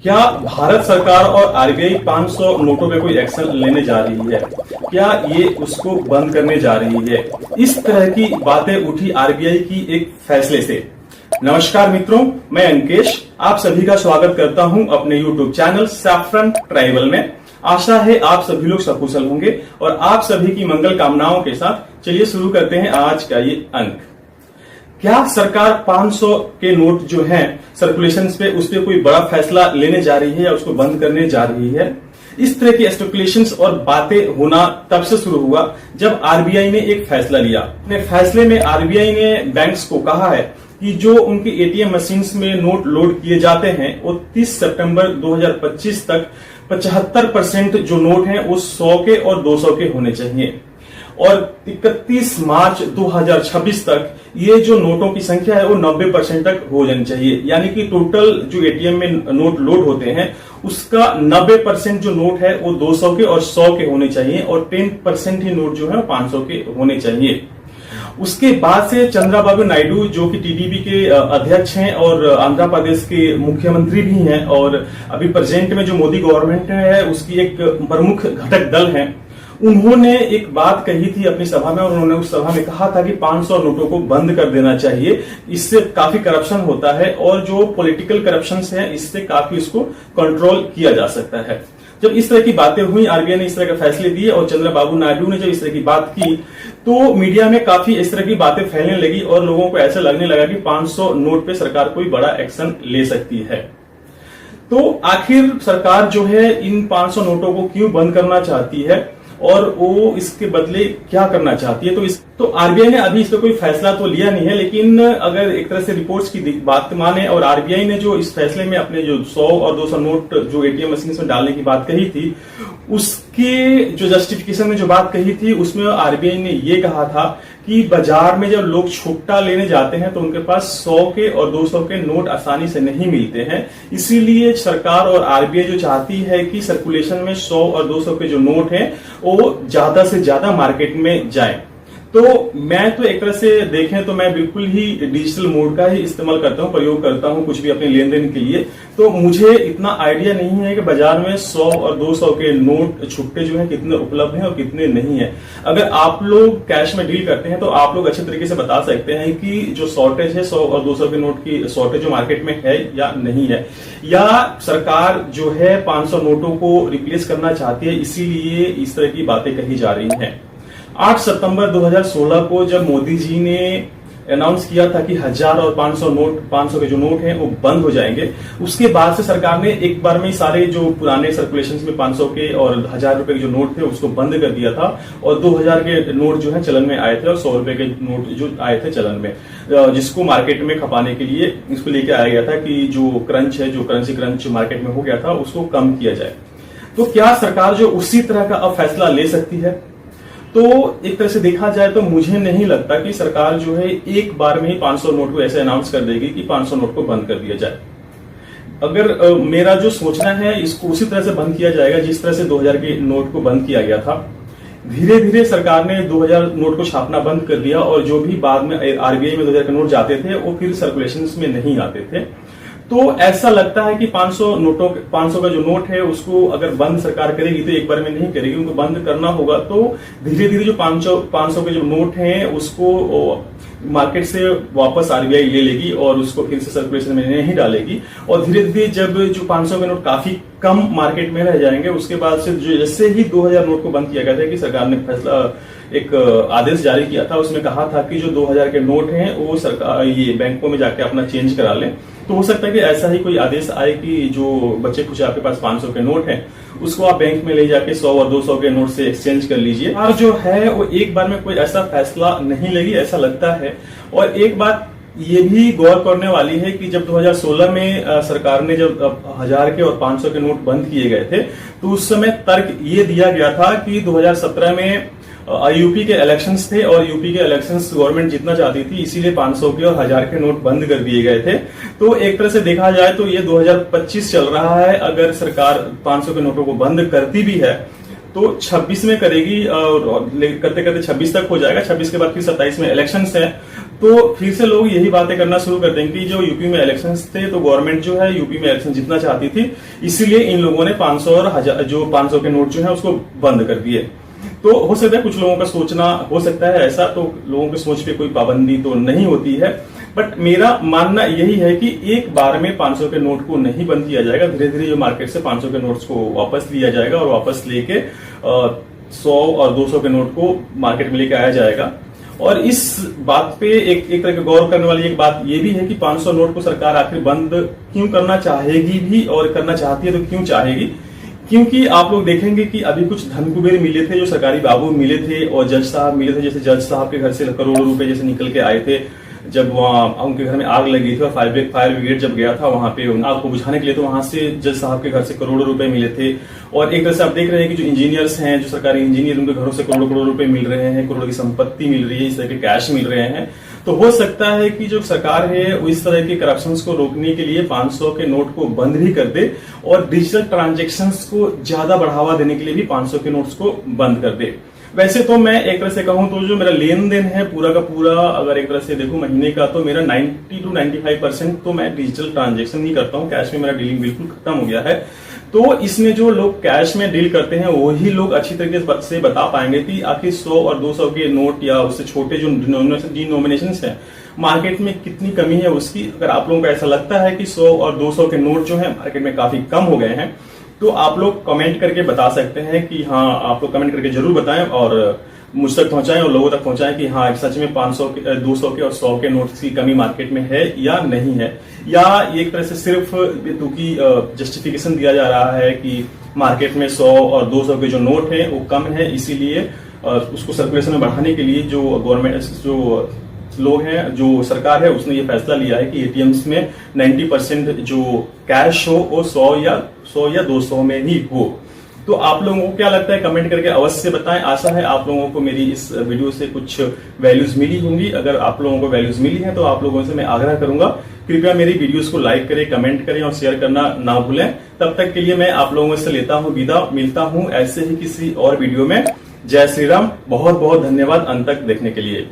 क्या भारत सरकार और आरबीआई 500 नोटों पे कोई एक्शन लेने जा रही है? क्या ये उसको बंद करने जा रही है? इस तरह की बातें उठी आरबीआई की एक फैसले से। नमस्कार मित्रों, मैं अंकेश आप सभी का स्वागत करता हूं अपने यूट्यूब चैनल सैफरन ट्राइबल में। आशा है आप सभी लोग सकुशल होंगे और आप सभी की मंगल कामनाओं के साथ चलिए शुरू करते हैं आज का ये अंक। क्या सरकार 500 के नोट जो हैं सर्कुलेशन पे उस पर कोई बड़ा फैसला लेने जा रही है या उसको बंद करने जा रही है? इस तरह की स्पेकुलेशंस और बातें होना तब से शुरू हुआ जब आरबीआई ने एक फैसला लिया। अपने फैसले में आरबीआई ने बैंक्स को कहा है कि जो उनकी एटीएम मशीन्स में नोट लोड किए जाते हैं वो 30 सितंबर 2025 तक 75% जो नोट हैं वो 100 के और 200 के होने चाहिए और 31 मार्च 2026 तक ये जो नोटों की संख्या है वो 90% तक हो जानी चाहिए। यानी कि टोटल जो एटीएम में नोट लोड होते हैं उसका 90% जो नोट है वो 200 के और 100 के होने चाहिए और 10% ही नोट जो है 500 के होने चाहिए। उसके बाद से चंद्रबाबू नायडू जो कि टीडीपी के अध्यक्ष हैं और आंध्र प्रदेश के मुख्यमंत्री भी हैं और अभी प्रेजेंट में जो मोदी गवर्नमेंट है उसकी एक प्रमुख घटक दल है, उन्होंने एक बात कही थी अपनी सभा में और उन्होंने उस सभा में कहा था कि 500 नोटों को बंद कर देना चाहिए। इससे काफी करप्शन होता है और जो पॉलिटिकल करप्शन है इससे काफी इसको कंट्रोल किया जा सकता है। जब इस तरह की बातें हुई, आरबीआई ने इस तरह के फैसले दिए और चंद्रबाबू नायडू ने जब इस तरह की बात की तो मीडिया में काफी इस तरह की बातें फैलने लगी और लोगों को ऐसा लगने लगा कि 500 नोट पे सरकार कोई बड़ा एक्शन ले सकती है। तो आखिर सरकार जो है इन 500 नोटों को क्यों बंद करना चाहती है और वो इसके बदले क्या करना चाहती है? तो आरबीआई ने अभी इस पर कोई फैसला तो लिया नहीं है, लेकिन अगर एक तरह से रिपोर्ट्स की बात माने और आरबीआई ने जो इस फैसले में अपने जो 100 और 200 नोट जो एटीएम मशीन में डालने की बात कही थी उसके जो जस्टिफिकेशन में जो बात कही थी उसमें आरबीआई ने ये कहा था कि बाजार में जब लोग छुट्टा लेने जाते हैं तो उनके पास 100 के और 200 के नोट आसानी से नहीं मिलते हैं। इसीलिए सरकार और आरबीआई जो चाहती है कि सर्कुलेशन में 100 और 200 के जो नोट हैं वो ज्यादा से ज्यादा मार्केट में जाए। तो मैं तो एक तरह से देखें तो मैं बिल्कुल ही डिजिटल मोड का ही इस्तेमाल करता हूं, प्रयोग करता हूं कुछ भी अपने लेन देन के लिए। तो मुझे इतना आइडिया नहीं है कि बाजार में 100 और 200 के नोट छुट्टे जो हैं कितने उपलब्ध हैं और कितने नहीं है। अगर आप लोग कैश में डील करते हैं तो आप लोग अच्छे तरीके से बता सकते हैं कि जो शॉर्टेज है 100 और 200 के नोट की शॉर्टेज जो मार्केट में है या नहीं है, या सरकार जो है 500 नोटों को रिप्लेस करना चाहती है इसीलिए इस तरह की बातें कही जा रही हैं। 8 सितंबर 2016 को जब मोदी जी ने अनाउंस किया था कि 1000 और 500 के जो नोट हैं वो बंद हो जाएंगे, उसके बाद से सरकार ने एक बार में सारे जो पुराने सर्कुलेशन में 500 के और 1000 रुपए के जो नोट थे उसको बंद कर दिया था और 2000 के नोट जो है चलन में आए थे और 100 रुपए के नोट जो आए थे चलन में, जिसको मार्केट में खपाने के लिए इसको लेके आया गया था कि जो क्रंच है, जो करेंसी क्रंच मार्केट में हो गया था उसको कम किया जाए। तो क्या सरकार जो उसी तरह का अब फैसला ले सकती है? तो एक तरह से देखा जाए तो मुझे नहीं लगता कि सरकार जो है एक बार में ही 500 नोट को ऐसे अनाउंस कर देगी कि 500 नोट को बंद कर दिया जाए। अगर मेरा जो सोचना है इसको उसी तरह से बंद किया जाएगा जिस तरह से 2000 के नोट को बंद किया गया था। धीरे धीरे सरकार ने 2000 नोट को छापना बंद कर दिया और जो भी बाद में आरबीआई में 2000 के नोट जाते थे वो फिर सर्कुलेशन में नहीं आते थे। तो ऐसा लगता है कि 500 का जो नोट है उसको अगर बंद सरकार करेगी तो एक बार में नहीं करेगी, उनको बंद करना होगा। तो धीरे धीरे जो 500 के जो नोट हैं उसको मार्केट से वापस आरबीआई ले लेगी और उसको फिर से सर्कुलेशन में नहीं डालेगी और धीरे धीरे जब जो 500 के नोट काफी कम मार्केट में रह जाएंगे उसके बाद से जो जैसे ही 2000 नोट को बंद किया गया था कि सरकार ने फैसला एक आदेश जारी किया था, उसमें कहा था कि जो 2000 के नोट हैं वो सरकार ये बैंकों में जाके अपना चेंज करा लें। तो हो सकता है कि ऐसा ही कोई आदेश आए कि जो बच्चे कुछ आपके पास 500 के नोट हैं उसको आप बैंक में ले जाके 100 और 200 के नोट से एक्सचेंज कर लीजिए। और जो है वो एक बार में कोई ऐसा फैसला नहीं लेगी ऐसा लगता है। और एक बात ये भी गौर करने वाली है कि जब 2016 में सरकार ने जब 1000 के और 500 के नोट बंद किए गए थे तो उस समय तर्क ये दिया गया था कि 2017 में यूपी के इलेक्शंस थे और यूपी के इलेक्शंस गवर्नमेंट जीतना चाहती थी इसीलिए 500 के और 1000 के नोट बंद कर दिए गए थे। तो एक तरह से देखा जाए तो ये 2025 चल रहा है, अगर सरकार 500 के नोटों को बंद करती भी है तो 26 में करेगी और करते करते 26 तक हो जाएगा। 26 के बाद फिर 27 में इलेक्शंस है तो फिर से लोग यही बातें करना शुरू कर देंगे कि जो यूपी में इलेक्शंस थे तो गवर्नमेंट जो है यूपी में इलेक्शन जीतना चाहती थी, इसीलिए इन लोगों ने 500 और 1000 जो 500 के नोट जो है उसको बंद कर दिए। तो हो सकता है कुछ लोगों का सोचना हो सकता है ऐसा, तो लोगों की सोच पे कोई पाबंदी तो नहीं होती है, बट मेरा मानना यही है कि एक बार में 500 के नोट को नहीं बंद किया जाएगा। धीरे धीरे जो मार्केट से 500 के नोट्स को वापस लिया जाएगा और वापस लेके 100 और 200 के नोट को मार्केट में लेके आया जाएगा। और इस बात पे एक तरह के गौर करने वाली एक बात ये भी है कि 500 नोट को सरकार आखिर बंद क्यों करना चाहेगी भी, और करना चाहती है तो क्यों चाहेगी? क्योंकि आप लोग देखेंगे कि अभी कुछ धन कुबेर मिले थे, जो सरकारी बाबू मिले थे और जज साहब मिले थे। जैसे जज साहब के घर से करोड़ों रुपए जैसे निकल के आए थे जब वहां उनके घर में आग लगी थी और फायर ब्रिगेड जब गया था वहां पे आग को बुझाने के लिए, तो वहां से जज साहब के घर से करोड़ों रुपए मिले थे। और एक तरह से आप देख रहे हैं कि जो इंजीनियर्स हैं, जो सरकारी इंजीनियर, उनके घरों से करोड़ों करोड़ रुपए मिल रहे हैं, करोड़ों की संपत्ति मिल रही है, इस तरह के कैश मिल रहे हैं। तो हो सकता है कि जो सरकार है वो इस तरह के करप्शंस को रोकने के लिए 500 के नोट को बंद भी कर दे और डिजिटल ट्रांजैक्शंस को ज्यादा बढ़ावा देने के लिए भी 500 के नोट्स को बंद कर दे। वैसे तो मैं एक तरह से कहूं तो जो मेरा लेन देन है पूरा का पूरा, अगर एक तरह से देखूं महीने का, तो मेरा 90 to 95% तो मैं डिजिटल ट्रांजैक्शन ही करता हूं। कैश में मेरा डीलिंग बिल्कुल खत्म हो गया है। तो इसमें जो लोग कैश में डील करते हैं वही लोग अच्छी तरीके से बता पाएंगे कि आखिर 100 और 200 के नोट या उससे छोटे जो डिनोमिनेशन है मार्केट में कितनी कमी है उसकी। अगर आप लोगों को ऐसा लगता है कि 100 और 200 के नोट जो है मार्केट में काफी कम हो गए हैं, तो आप लोग कमेंट करके बता सकते हैं कि हाँ, आप लोग कमेंट करके जरूर बताएं और मुझ तक पहुंचाएं और लोगों तक पहुंचाएं कि हाँ सच में 500 के 200 के और 100 के नोट्स की कमी मार्केट में है या नहीं है, या एक तरह से सिर्फ की जस्टिफिकेशन दिया जा रहा है कि मार्केट में 100 और 200 के जो नोट है वो कम है, इसीलिए उसको सर्कुलेशन में बढ़ाने के लिए जो गवर्नमेंट जो लोग हैं, जो सरकार है, उसने ये फैसला लिया है कि एटीएम्स में 90% जो कैश हो वो 100 या 200 में ही हो। तो आप लोगों को क्या लगता है कमेंट करके अवश्य बताएं। आशा है आप लोगों को मेरी इस वीडियो से कुछ वैल्यूज मिली होंगी। अगर आप लोगों को वैल्यूज मिली हैं तो आप लोगों से मैं आग्रह करूंगा कृपया मेरी वीडियोस को लाइक करें, कमेंट करें और शेयर करना ना भूलें। तब तक के लिए मैं आप लोगों से लेता हूं विदा, मिलता हूं ऐसे ही किसी और वीडियो में। जय श्री राम। बहुत बहुत धन्यवाद अंत तक देखने के लिए।